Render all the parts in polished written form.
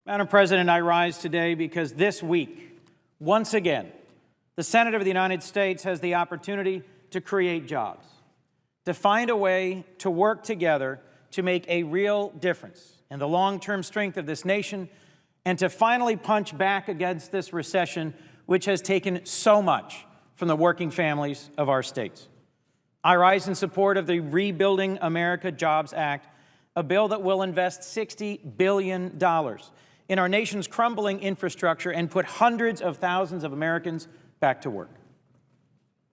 Madam President, I rise today because this week, once again, the Senate of the United States has the opportunity to create jobs, to find a way to work together to make a real difference in the long-term strength of this nation, and to finally punch back against this recession, which has taken so much from the working families of our states. I rise in support of the Rebuilding America Jobs Act, a bill that will invest $60 billion in our nation's crumbling infrastructure and put hundreds of thousands of Americans back to work.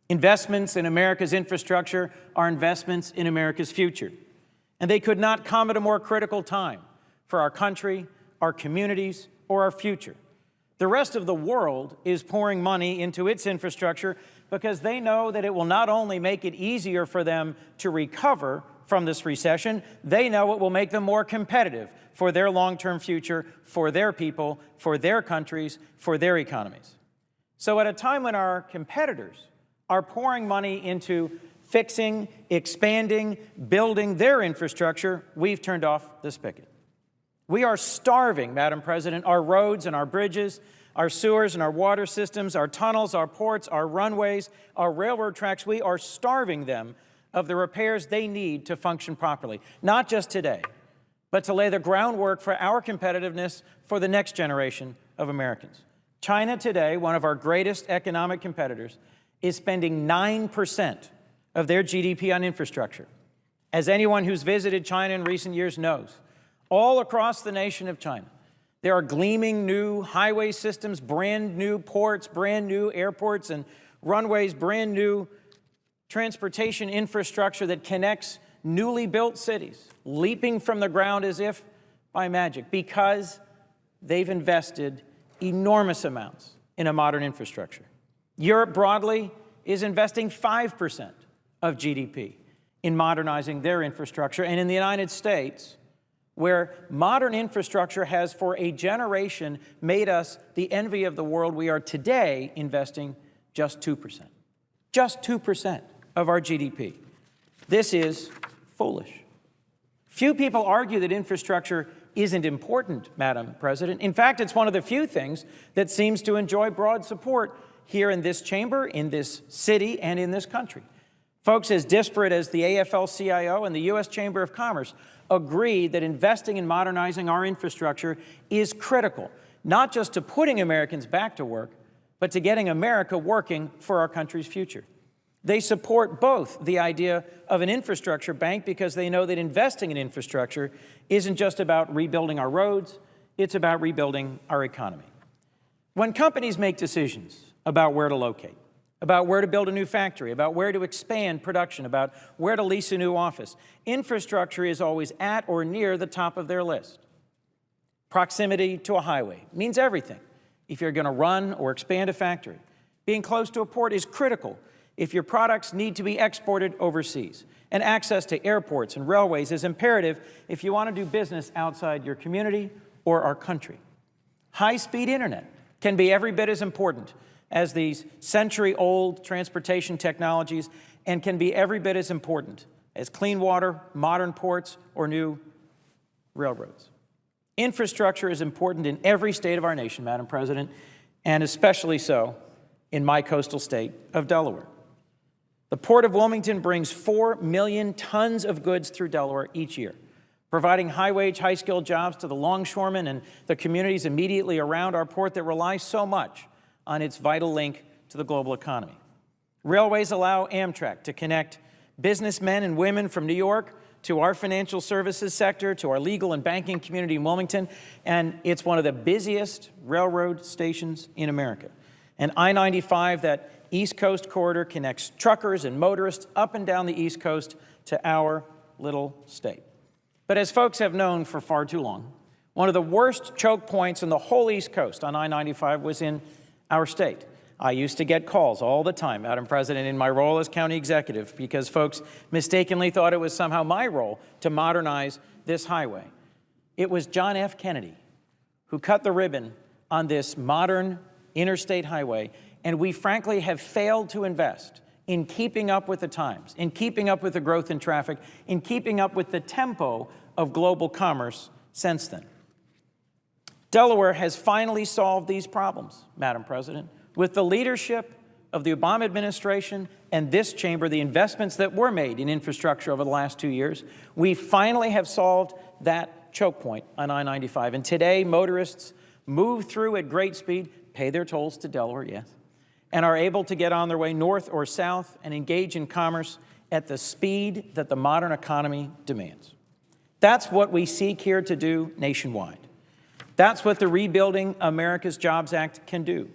Investments in America's infrastructure are investments in America's future, and they could not come at a more critical time for our country, our communities, or our future. The rest of the world is pouring money into its infrastructure because they know that it will not only make it easier for them to recover from this recession, they know it will make them more competitive for their long-term future, for their people, for their countries, for their economies. So at a time when our competitors are pouring money into fixing, expanding, building their infrastructure, we've turned off the spigot. We are starving, Madam President, our roads and our bridges, our sewers and our water systems, our tunnels, our ports, our runways, our railroad tracks. We are starving them of the repairs they need to function properly, not just today, but to lay the groundwork for our competitiveness for the next generation of Americans. China today, one of our greatest economic competitors, is spending 9% of their GDP on infrastructure. As anyone who's visited China in recent years knows, all across the nation of China, there are gleaming new highway systems, brand new ports, brand new airports and runways, brand new transportation infrastructure that connects newly built cities, leaping from the ground as if by magic, because they've invested enormous amounts in a modern infrastructure. Europe broadly is investing 5% of GDP in modernizing their infrastructure, and in the United States, where modern infrastructure has for a generation made us the envy of the world, we are today investing just 2%. Just 2% of our GDP. This is foolish. Few people argue that infrastructure isn't important, Madam President. In fact, it's one of the few things that seems to enjoy broad support here in this chamber, in this city, and in this country. Folks as disparate as the AFL-CIO and the U.S. Chamber of Commerce agree that investing in modernizing our infrastructure is critical, not just to putting Americans back to work, but to getting America working for our country's future. They support both the idea of an infrastructure bank because they know that investing in infrastructure isn't just about rebuilding our roads, it's about rebuilding our economy. When companies make decisions about where to locate, about where to build a new factory, about where to expand production, about where to lease a new office, infrastructure is always at or near the top of their list. Proximity to a highway means everything if you're going to run or expand a factory. Being close to a port is critical if your products need to be exported overseas. And access to airports and railways is imperative if you want to do business outside your community or our country. High-speed internet can be every bit as important as these century-old transportation technologies and can be every bit as important as clean water, modern ports, or new railroads. Infrastructure is important in every state of our nation, Madam President, and especially so in my coastal state of Delaware. The Port of Wilmington brings 4 million tons of goods through Delaware each year, providing high-wage, high-skilled jobs to the longshoremen and the communities immediately around our port that rely so much on its vital link to the global economy. Railways allow Amtrak to connect businessmen and women from New York to our financial services sector, to our legal and banking community in Wilmington, and it's one of the busiest railroad stations in America. And I-95, that East Coast corridor, connects truckers and motorists up and down the East Coast to our little state. But as folks have known for far too long, one of the worst choke points in the whole East Coast on I-95 was in our state. I used to get calls all the time, Madam President, in my role as county executive because folks mistakenly thought it was somehow my role to modernize this highway. It was John F. Kennedy who cut the ribbon on this modern interstate highway, and we frankly have failed to invest in keeping up with the times, in keeping up with the growth in traffic, in keeping up with the tempo of global commerce since then. Delaware has finally solved these problems, Madam President, with the leadership of the Obama administration and this chamber, the investments that were made in infrastructure over the last 2 years. We finally have solved that choke point on I-95. And today, motorists move through at great speed, pay their tolls to Delaware, yes, and are able to get on their way north or south and engage in commerce at the speed that the modern economy demands. That's what we seek here to do nationwide. That's what the Rebuilding America's Jobs Act can do.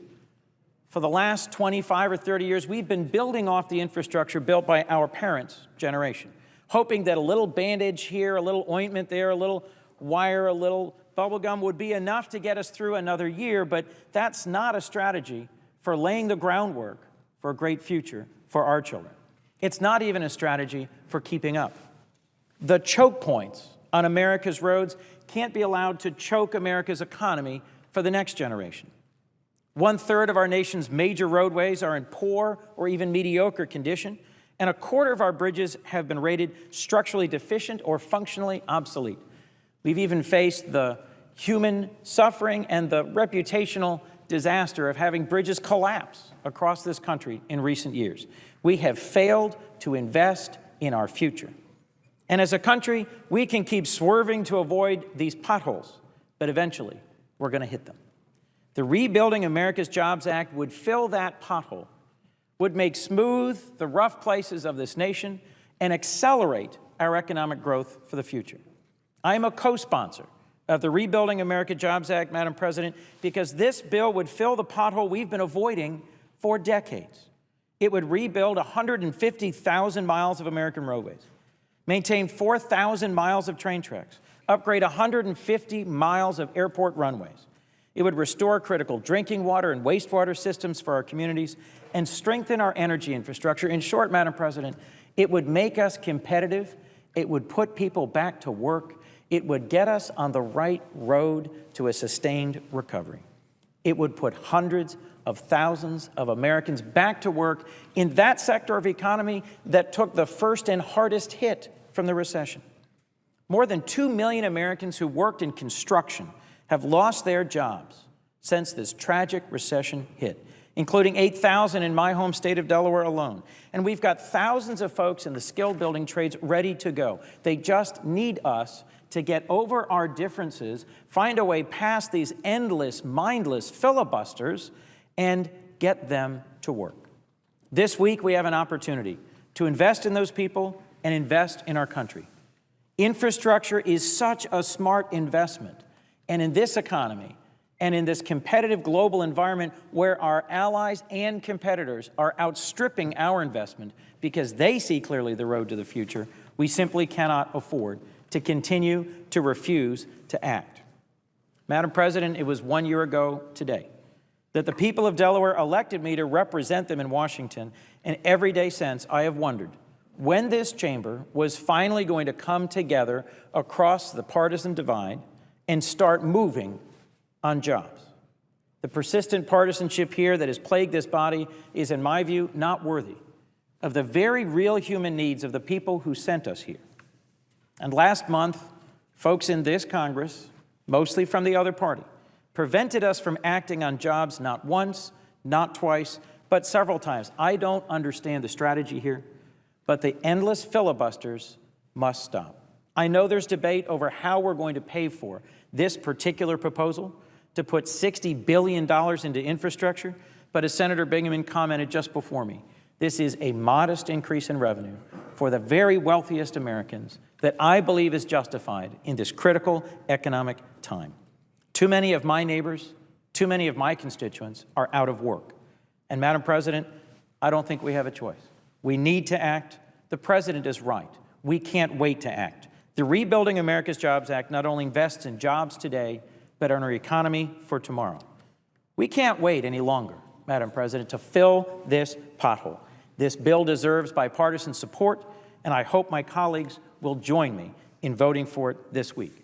For the last 25 or 30 years, we've been building off the infrastructure built by our parents' generation, hoping that a little bandage here, a little ointment there, a little wire, a little bubble gum would be enough to get us through another year, but that's not a strategy for laying the groundwork for a great future for our children. It's not even a strategy for keeping up. The choke points on America's roads can't be allowed to choke America's economy for the next generation. 1/3 of our nation's major roadways are in poor or even mediocre condition, and 1/4 of our bridges have been rated structurally deficient or functionally obsolete. We've even faced the human suffering and the reputational disaster of having bridges collapse across this country in recent years. We have failed to invest in our future. And as a country, we can keep swerving to avoid these potholes, but eventually we're going to hit them. The Rebuilding America's Jobs Act would fill that pothole, would make smooth the rough places of this nation, and accelerate our economic growth for the future. I am a co-sponsor of the Rebuilding America Jobs Act, Madam President, because this bill would fill the pothole we've been avoiding for decades. It would rebuild 150,000 miles of American roadways, maintain 4,000 miles of train tracks, upgrade 150 miles of airport runways. It would restore critical drinking water and wastewater systems for our communities and strengthen our energy infrastructure. In short, Madam President, it would make us competitive. It would put people back to work. It would get us on the right road to a sustained recovery. It would put hundreds of thousands of Americans back to work in that sector of economy that took the first and hardest hit from the recession. More than 2 million Americans who worked in construction have lost their jobs since this tragic recession hit, including 8,000 in my home state of Delaware alone. And we've got thousands of folks in the skilled building trades ready to go. They just need us to get over our differences, find a way past these endless, mindless filibusters, and get them to work. This week, we have an opportunity to invest in those people and invest in our country. Infrastructure is such a smart investment. And in this economy, and in this competitive global environment where our allies and competitors are outstripping our investment because they see clearly the road to the future, we simply cannot afford to continue to refuse to act. Madam President, it was 1 year ago today that the people of Delaware elected me to represent them in Washington, and every day since I have wondered when this chamber was finally going to come together across the partisan divide and start moving on jobs. The persistent partisanship here that has plagued this body is, in my view, not worthy of the very real human needs of the people who sent us here. And last month, folks in this Congress, mostly from the other party, prevented us from acting on jobs not once, not twice, but several times. I don't understand the strategy here, but the endless filibusters must stop. I know there's debate over how we're going to pay for this particular proposal to put $60 billion into infrastructure, but as Senator Bingaman commented just before me, this is a modest increase in revenue for the very wealthiest Americans that I believe is justified in this critical economic time. Too many of my neighbors, too many of my constituents are out of work. And Madam President, I don't think we have a choice. We need to act. The President is right. We can't wait to act. The Rebuilding America's Jobs Act not only invests in jobs today, but in our economy for tomorrow. We can't wait any longer, Madam President, to fill this pothole. This bill deserves bipartisan support, and I hope my colleagues will join me in voting for it this week.